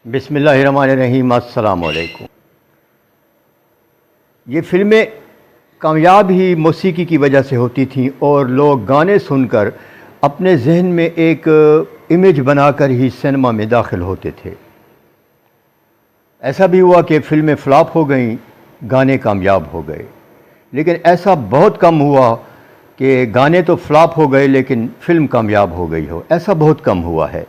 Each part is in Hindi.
बिस्मिल्लाहिर्रहमानिर्रहीम। अस्सलाम वालेकुम। ये फ़िल्में कामयाब ही मौसीकी की वजह से होती थीं और लोग गाने सुनकर अपने जहन में एक इमेज बनाकर ही सिनेमा में दाखिल होते थे। ऐसा भी हुआ कि फ़िल्में फ्लॉप हो गईं, गाने कामयाब हो गए, लेकिन ऐसा बहुत कम हुआ कि गाने तो फ्लॉप हो गए लेकिन फ़िल्म कामयाब हो गई हो। ऐसा बहुत कम हुआ है।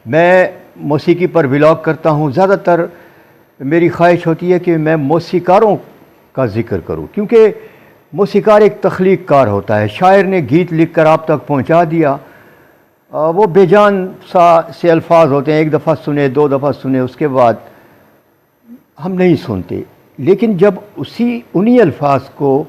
मैं मौसीकी पर व्लॉग करता हूँ। ज़्यादातर मेरी ख्वाहिश होती है कि मैं मौसीकारों का ज़िक्र करूँ, क्योंकि मौसीकार एक तख्लीक कार होता है। शायर ने गीत लिख कर आप तक पहुँचा दिया, वो बेजान सा से अल्फाज होते हैं, एक दफ़ा सुने, दो दफ़ा सुने, उसके बाद हम नहीं सुनते। लेकिन जब उन्हीं अल्फाज को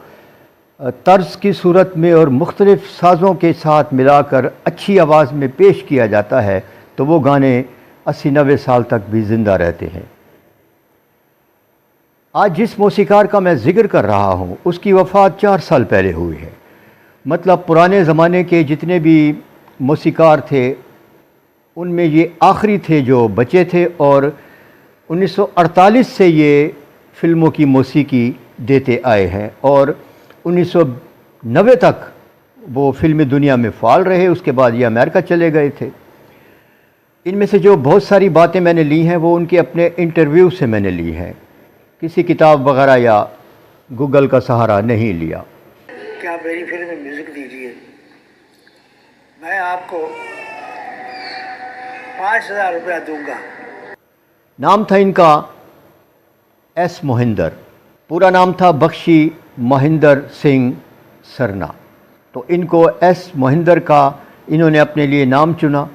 तर्ज की सूरत में और मुख्तलिफ़ साज़ों के साथ मिलाकर अच्छी आवाज़ में पेश किया जाता है तो वो गाने 80-90 साल तक भी ज़िंदा रहते हैं। आज जिस मौसीकार का मैं ज़िक्र कर रहा हूँ उसकी वफ़ात 4 साल पहले हुई है। मतलब पुराने ज़माने के जितने भी मौसीकार थे उनमें ये आखिरी थे जो बचे थे, और 1948 से ये फ़िल्मों की मौसीकी देते आए हैं और 1990 तक वो फ़िल्मी दुनिया में फ़ाल रहे। उसके बाद ये अमेरिका चले गए थे। इनमें से जो बहुत सारी बातें मैंने ली हैं वो उनके अपने इंटरव्यू से मैंने ली हैं, किसी किताब वगैरह या गूगल का सहारा नहीं लिया। क्या मेरी फिल्म में म्यूज़िक दीजिए, मैं आपको 5,000 रुपया दूंगा। नाम था इनका एस मोहिंदर। पूरा नाम था बख्शी महेंद्र सिंह सरना। तो इनको एस मोहिंदर का इन्होंने अपने लिए नाम चुना।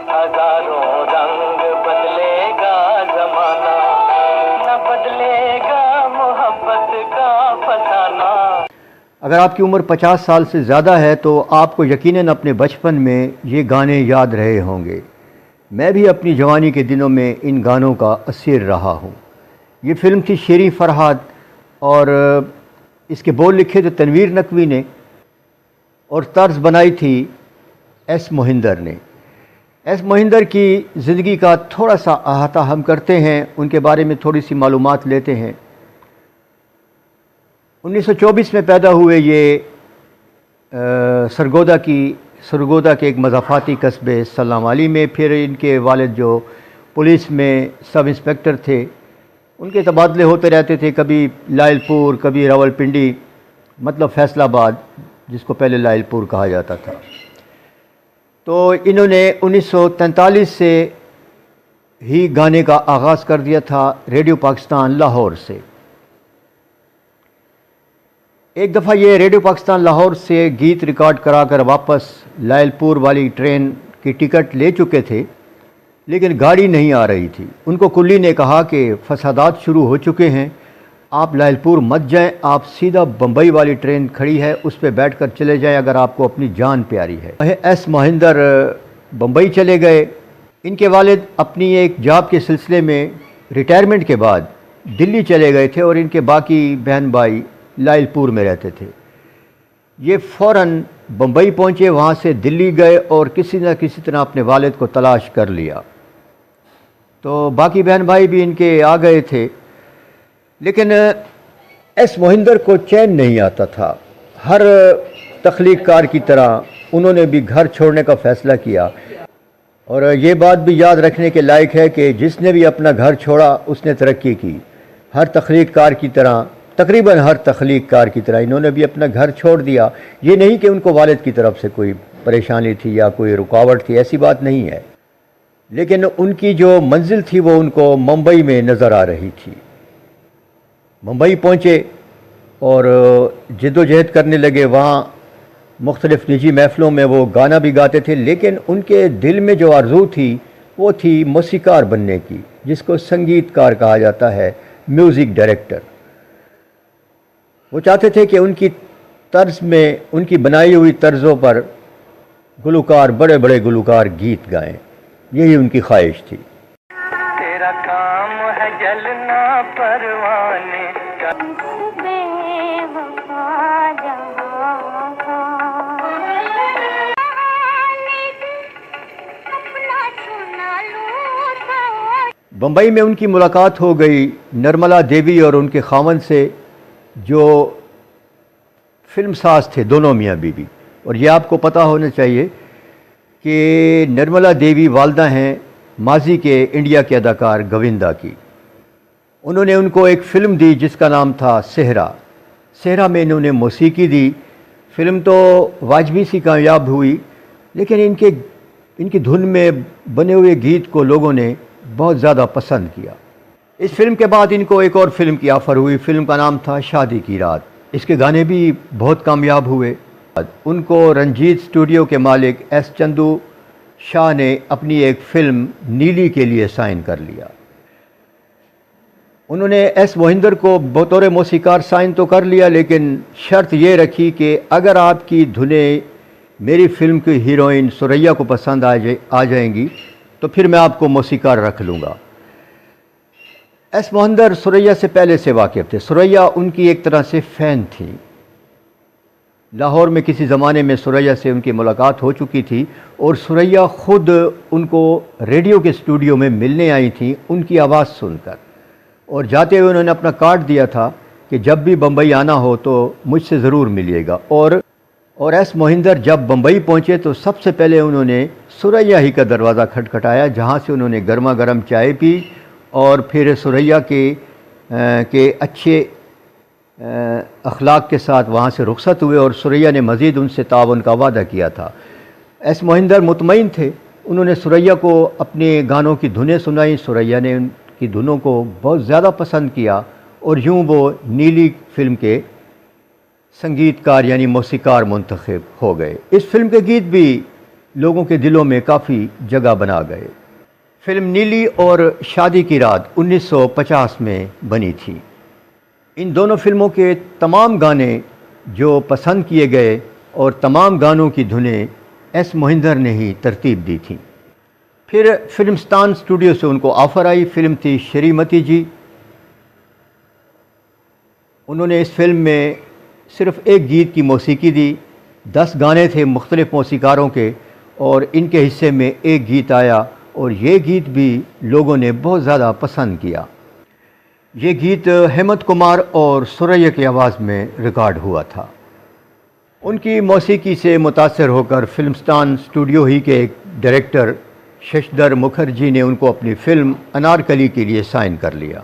हजारों रंग बदलेगा जमाना, न बदलेगा मोहब्बत का फसाना। अगर आपकी उम्र 50 साल से ज़्यादा है तो आपको यकीनन अपने बचपन में ये गाने याद रहे होंगे। मैं भी अपनी जवानी के दिनों में इन गानों का असीर रहा हूँ। ये फ़िल्म थी शेरी फरहाद और इसके बोल लिखे थे तनवीर नकवी ने और तर्ज बनाई थी एस मोहिंदर ने। एस मोहिंदर की ज़िंदगी का थोड़ा सा अहाता हम करते हैं, उनके बारे में थोड़ी सी मालूमात लेते हैं। 1924 में पैदा हुए ये सरगोदा के एक मज़ाफ़ाती कस्बे सलाम अली में। फिर इनके वालिद जो पुलिस में सब इंस्पेक्टर थे, उनके तबादले होते रहते थे, कभी लायलपुर, कभी रावलपिंडी, मतलब फैसलाबाद, जिसको पहले लायलपुर कहा जाता था। तो इन्होंने 1943 से ही गाने का आगाज़ कर दिया था रेडियो पाकिस्तान लाहौर से। एक दफ़ा ये रेडियो पाकिस्तान लाहौर से गीत रिकॉर्ड कराकर वापस लायलपुर वाली ट्रेन की टिकट ले चुके थे, लेकिन गाड़ी नहीं आ रही थी। उनको कुल्ली ने कहा कि फसादात शुरू हो चुके हैं, आप लायलपुर मत जाएं, आप सीधा बम्बई वाली ट्रेन खड़ी है उस पर बैठकर चले जाएं अगर आपको अपनी जान प्यारी है। एस मोहिंदर बम्बई चले गए। इनके वालिद अपनी एक जॉब के सिलसिले में रिटायरमेंट के बाद दिल्ली चले गए थे और इनके बाकी बहन भाई लायलपुर में रहते थे। ये फ़ौरन बम्बई पहुँचे, वहाँ से दिल्ली गए और किसी न किसी तरह अपने वालिद को तलाश कर लिया। तो बाकी बहन भाई भी इनके आ गए थे, लेकिन एस मोहिंदर को चैन नहीं आता था। हर तख्लीक कार की तरह उन्होंने भी घर छोड़ने का फ़ैसला किया। और ये बात भी याद रखने के लायक है कि जिसने भी अपना घर छोड़ा उसने तरक्की की। हर तख्लीक कार की तरह, तकरीबन हर तख्लीक कार की तरह इन्होंने भी अपना घर छोड़ दिया। ये नहीं कि उनको वालिद की तरफ से कोई परेशानी थी या कोई रुकावट थी, ऐसी बात नहीं है, लेकिन उनकी जो मंजिल थी वो उनको मुंबई में नज़र आ रही थी। मुंबई पहुँचे और जद्दोजहद करने लगे। वहाँ मुख्तलिफ़ निजी महफ़िलों में वो गाना भी गाते थे, लेकिन उनके दिल में जो आरज़ू थी वो थी मौसीकार बनने की, जिसको संगीतकार कहा जाता है, म्यूज़िक डायरेक्टर। वो चाहते थे कि उनकी तर्ज में, उनकी बनाई हुई तर्ज़ों पर गुलकार, बड़े बड़े गुलकार गीत गाएं, यही उनकी ख्वाहिश थी। तेरा काम है जलना परवाने का, बेवफा जहां का, अपना चुना लूं तो। बम्बई में उनकी मुलाकात हो गई निर्मला देवी और उनके खामन से, जो फिल्म साज थे, दोनों मियाँ बीवी। और ये आपको पता होना चाहिए कि निर्मला देवी वालदा हैं माजी के इंडिया के अदाकार गोविंदा की। उन्होंने उनको एक फ़िल्म दी जिसका नाम था सेहरा। सेहरा में इन्होंने मौसीकी दी। फिल्म तो वाजबी सी कामयाब हुई, लेकिन इनकी धुन में बने हुए गीत को लोगों ने बहुत ज़्यादा पसंद किया। इस फिल्म के बाद इनको एक और फिल्म की ऑफ़र हुई। फिल्म का नाम था शादी की रात। इसके गाने भी बहुत कामयाब हुए। उनको रंजीत स्टूडियो के मालिक एस चंदू शाह ने अपनी एक फ़िल्म नीली के लिए साइन कर लिया। उन्होंने एस मोहिंदर को बतौर मौसीकार साइन तो कर लिया, लेकिन शर्त ये रखी कि अगर आपकी धुनें मेरी फ़िल्म की हीरोइन सुरैया को पसंद आ जाएंगी तो फिर मैं आपको मौसीकार रख लूँगा। एस मोहिंदर सुरैया से पहले से वाकिफ़ थे। सुरैया उनकी एक तरह से फ़ैन थी। लाहौर में किसी ज़माने में सुरैया से उनकी मुलाकात हो चुकी थी और सुरैया ख़ुद उनको रेडियो के स्टूडियो में मिलने आई थी उनकी आवाज़ सुनकर, और जाते हुए उन्होंने अपना कार्ड दिया था कि जब भी बम्बई आना हो तो मुझसे ज़रूर मिलिएगा। और एस मोहिंदर जब बम्बई पहुँचे तो सबसे पहले उन्होंने सुरैया ही का दरवाज़ा खटखटाया, जहाँ से उन्होंने गर्मा गर्म चाय पी और फिर सुरैया के अच्छे अखलाक के साथ वहाँ से रुखसत हुए और सुरैया ने मज़ीद उनसे ताउन का वादा किया था। एस मोहिंदर मुतमईन थे। उन्होंने सुरैया को अपने गानों की धुनें सुनाई। सुरैया ने उनकी धुनों को बहुत ज़्यादा पसंद किया और यूँ वो नीली फ़िल्म के संगीतकार यानी मौसीकार मुंतखब हो गए। इस फिल्म के गीत भी लोगों के दिलों में काफ़ी जगह बना गए। फिल्म नीली और शादी की रात 1950 में बनी थी। इन दोनों फिल्मों के तमाम गाने जो पसंद किए गए और तमाम गानों की धुनें एस मोहिंदर ने ही तरतीब दी थी। फिर फिल्मस्तान स्टूडियो से उनको ऑफ़र आई। फिल्म थी श्रीमती जी। उन्होंने इस फिल्म में सिर्फ़ एक गीत की मौसीकी दी। 10 गाने थे मुख्तलिफ़ मौसीकारों के और इनके हिस्से में एक गीत आया और ये गीत भी लोगों ने बहुत ज़्यादा पसंद किया। ये गीत हेमंत कुमार और सुरैया की आवाज़ में रिकॉर्ड हुआ था। उनकी मौसीकी से मुतासर होकर फिल्मस्तान स्टूडियो ही के एक डायरेक्टर शशधर मुखर्जी ने उनको अपनी फ़िल्म अनारकली के लिए साइन कर लिया।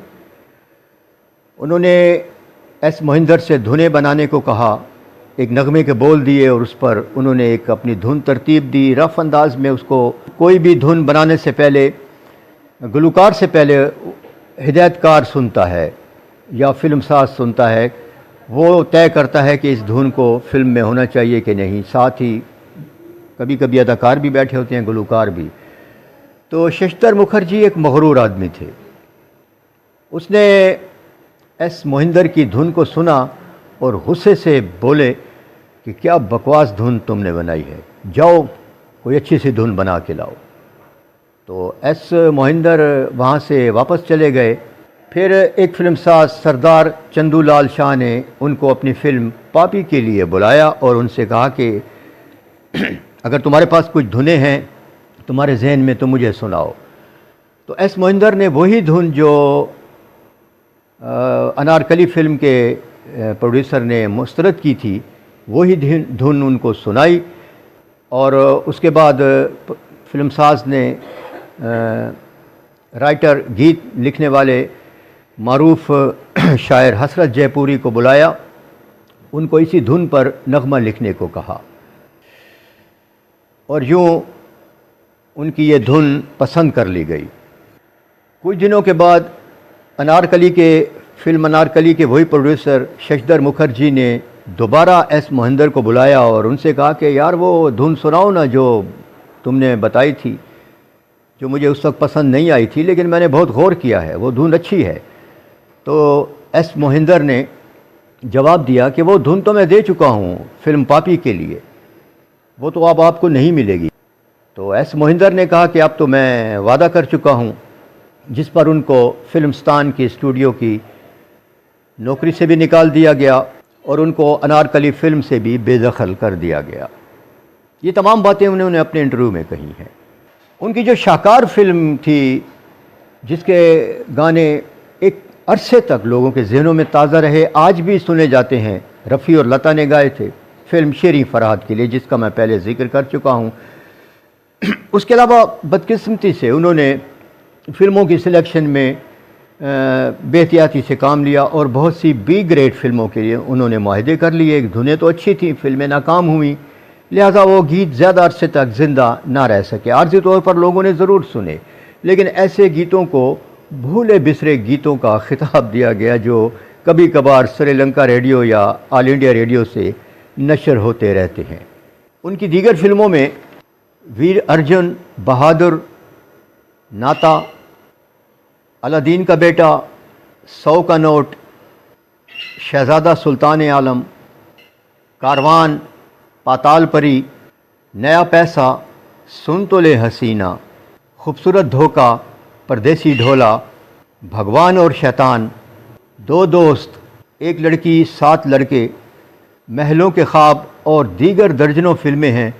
उन्होंने एस मोहिंदर से धुनें बनाने को कहा, एक नगमे के बोल दिए और उस पर उन्होंने एक अपनी धुन तरतीब दी। रफ़ अंदाज में उसको कोई भी धुन बनाने से पहले गुलकार से पहले हिदायतकार सुनता है या फिल्म साज सुनता है, वो तय करता है कि इस धुन को फिल्म में होना चाहिए कि नहीं। साथ ही कभी कभी अदाकार भी बैठे होते हैं, गुलकार भी। तो शशधर मुखर्जी एक मगरूर आदमी थे। उसने एस मोहिंदर की धुन को सुना और गुस्से से बोले कि क्या बकवास धुन तुमने बनाई है, जाओ कोई अच्छी सी धुन बना के लाओ। तो एस मोहिंदर वहाँ से वापस चले गए। फिर एक फिल्मसाज सरदार चंदूलाल शाह ने उनको अपनी फ़िल्म पापी के लिए बुलाया और उनसे कहा कि अगर तुम्हारे पास कुछ धुनें हैं तुम्हारे जहन में तो मुझे सुनाओ। तो एस मोहिंदर ने वही धुन जो अनारकली फ़िल्म के प्रोड्यूसर ने मुस्तरद की थी, वही धुन उनको सुनाई। और उसके बाद फिल्मसाज ने राइटर, गीत लिखने वाले मारूफ शायर हसरत जयपुरी को बुलाया, उनको इसी धुन पर नगमा लिखने को कहा और यूँ उनकी ये धुन पसंद कर ली गई। कुछ दिनों के बाद फिल्म अनारकली के वही प्रोड्यूसर शशधर मुखर्जी ने दोबारा एस मोहिंदर को बुलाया और उनसे कहा कि यार वो धुन सुनाओ ना जो तुमने बताई थी, जो मुझे उस वक्त पसंद नहीं आई थी, लेकिन मैंने बहुत गौर किया है, वो धुन अच्छी है। तो एस मोहिंदर ने जवाब दिया कि वो धुन तो मैं दे चुका हूँ फिल्म पापी के लिए, वो तो अब आपको नहीं मिलेगी। तो एस मोहिंदर ने कहा कि अब तो मैं वादा कर चुका हूँ, जिस पर उनको फिल्मस्तान के स्टूडियो की नौकरी से भी निकाल दिया गया और उनको अनारकली फिल्म से भी बेदखल कर दिया गया। ये तमाम बातें उन्होंने अपने इंटरव्यू में कही हैं। उनकी जो शाहकार फिल्म थी, जिसके गाने एक अरसे तक लोगों के जहनों में ताज़ा रहे, आज भी सुने जाते हैं, रफ़ी और लता ने गाए थे फिल्म शेरी फरहाद के लिए, जिसका मैं पहले जिक्र कर चुका हूँ। उसके अलावा बदकिस्मती से उन्होंने फ़िल्मों की सिलेक्शन में बेहतियाती से काम लिया और बहुत सी बी ग्रेड फिल्मों के लिए उन्होंने माहदे कर लिए। धुनें तो अच्छी थी, फिल्में नाकाम हुई, लिहाजा वो गीत ज़्यादा अरसे तक ज़िंदा ना रह सके। आर्जी तौर पर लोगों ने ज़रूर सुने, लेकिन ऐसे गीतों को भूले बिसरे गीतों का खिताब दिया गया जो कभी कभार श्रीलंका रेडियो या ऑल इंडिया रेडियो से नशर होते रहते हैं। उनकी दीगर फिल्मों में वीर अर्जुन, बहादुर, नाता, अलादीन का बेटा, 100 का नोट, शहज़ादा सुल्तान आलम, कारवान, पाताल परी, नया पैसा, सुन तो ले हसीना, खूबसूरत धोखा, परदेसी ढोला, भगवान और शैतान, दो दोस्त, एक लड़की 7 लड़के, महलों के ख्वाब और दीगर दर्जनों फिल्में हैं।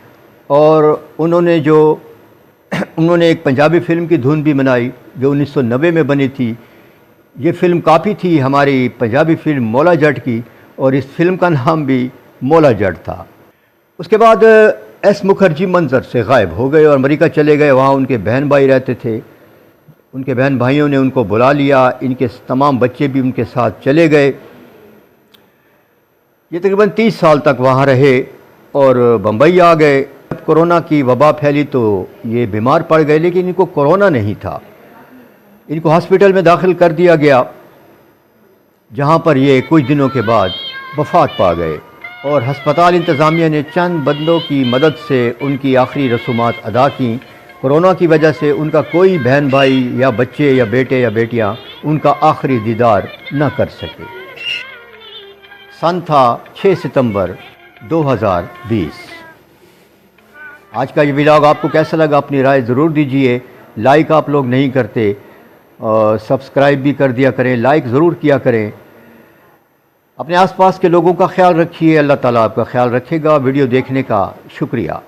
और उन्होंने एक पंजाबी फ़िल्म की धुन भी बनाई जो 1990 में बनी थी। ये फ़िल्म काफ़ी थी हमारी पंजाबी फ़िल्म मौला जट की, और इस फिल्म का नाम भी मौला जट था। उसके बाद एस मुखर्जी मंजर से गायब हो गए और अमेरिका चले गए। वहाँ उनके बहन भाई रहते थे। उनके बहन भाइयों ने उनको बुला लिया, इनके तमाम बच्चे भी उनके साथ चले गए। ये तकरीबन 30 साल तक वहाँ रहे और बम्बई आ गए। जब कोरोना की वबा फैली तो ये बीमार पड़ गए, लेकिन इनको कोरोना नहीं था। इनको हॉस्पिटल में दाखिल कर दिया गया, जहाँ पर ये कुछ दिनों के बाद वफ़ात पा गए और हस्पताल इंतज़ामिया ने चंद बंदों की मदद से उनकी आखिरी रसूमात अदा की। कोरोना की वजह से उनका कोई बहन भाई या बच्चे या बेटे या बेटियां उनका आखिरी दीदार न कर सके। सन था 6 सितंबर 2020। आज का ये व्लॉग आपको कैसा लगा, अपनी राय ज़रूर दीजिए। लाइक आप लोग नहीं करते, और सब्सक्राइब भी कर दिया करें, लाइक ज़रूर किया करें। अपने आसपास के लोगों का ख्याल रखिए। अल्लाह ताला आपका ख्याल रखेगा। वीडियो देखने का शुक्रिया।